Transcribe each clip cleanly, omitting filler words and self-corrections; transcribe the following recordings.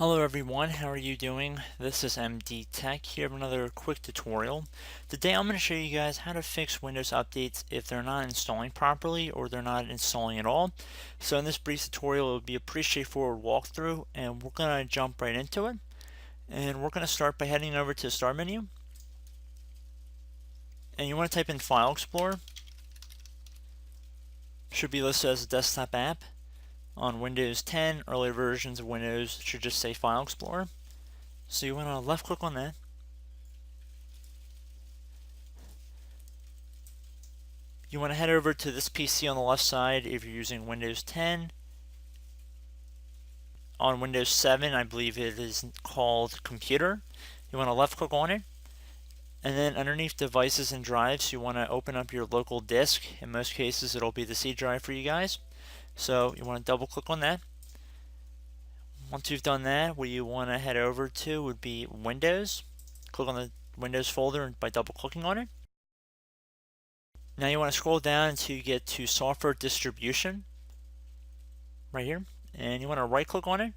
Hello everyone, how are you doing? This is MD Tech here with another quick tutorial. Today I'm going to show you guys how to fix Windows updates if they're not installing properly or they're not installing at all. So in this brief tutorial it will be a pretty straightforward walkthrough and we're going to jump right into it. And we're going to start by heading over to the Start menu. And you want to type in File Explorer. Should be listed as a desktop app. On Windows 10, earlier versions of Windows should just say File Explorer. So you want to left click on that. You want to head over to this PC on the left side if you're using Windows 10. On Windows 7, I believe it is called Computer. You want to left click on it. And then underneath Devices and Drives, you want to open up your local disk. In most cases, it'll be the C drive for you guys. So you want to double click on that. Once you've done that, what you want to head over to would be Windows. Click on the Windows folder by double clicking on it. Now you want to scroll down until you get to Software Distribution right here, and you want to right click on it.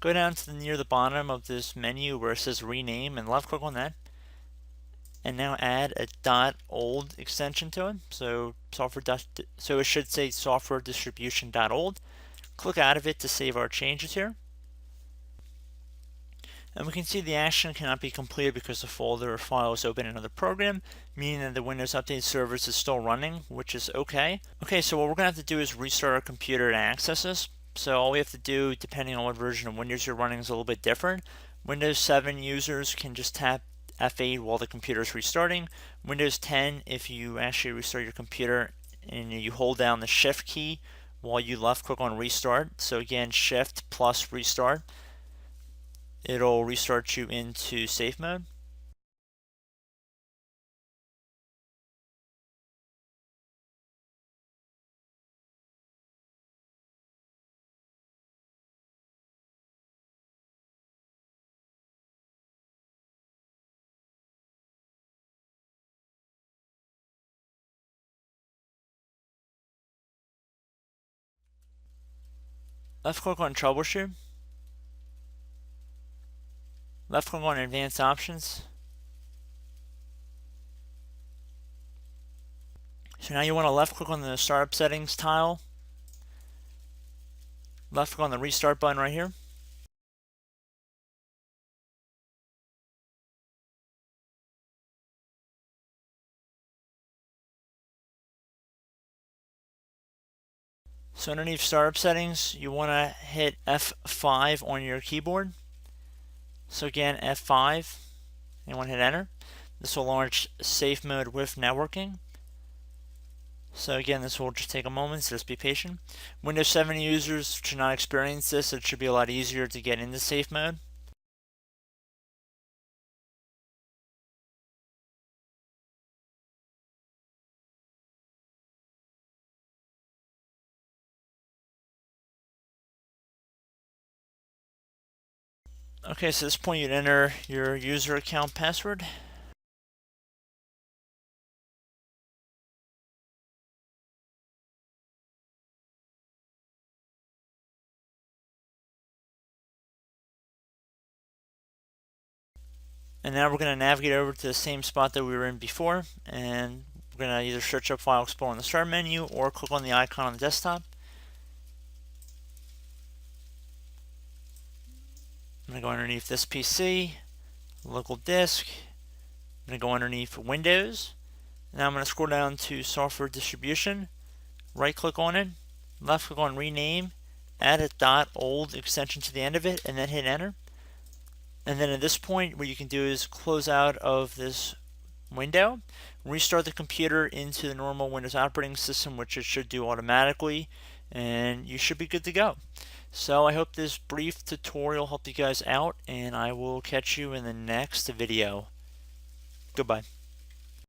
Go down to near the bottom of this menu where it says rename and left click on that. And now add a .old extension to it. So it should say SoftwareDistribution.old. Click out of it to save our changes here. And we can see the action cannot be completed because the folder or file is open in another program, meaning that the Windows Update service is still running, which is okay. Okay, so what we're going to have to do is restart our computer to access this. So all we have to do, depending on what version of Windows you're running, is a little bit different. Windows 7 users can just tap F8 while the computer is restarting. Windows 10, if you actually restart your computer and you hold down the Shift key while you left click on Restart, so again, Shift plus Restart, it'll restart you into safe mode. Left click on Troubleshoot. Left click on Advanced Options. So now you want to left click on the Startup Settings tile. Left click on the Restart button right here. So underneath Startup Settings, you want to hit F5 on your keyboard. So again, F5, and you want to hit Enter. This will launch Safe Mode with Networking. So again, this will just take a moment, so just be patient. Windows 7 users should not experience this. It should be a lot easier to get into safe mode. Okay, so at this point you'd enter your user account password. And now we're going to navigate over to the same spot that we were in before, and we're going to either search up File Explorer in the Start menu or click on the icon on the desktop. I'm going to go underneath this PC, local disk. I'm going to go underneath Windows. Now I'm going to scroll down to Software Distribution, right click on it, left click on Rename, add a .old extension to the end of it, and then hit Enter. And then at this point, what you can do is close out of this window, restart the computer into the normal Windows operating system, which it should do automatically, and you should be good to go. So I hope this brief tutorial helped you guys out, and I will catch you in the next video. Goodbye.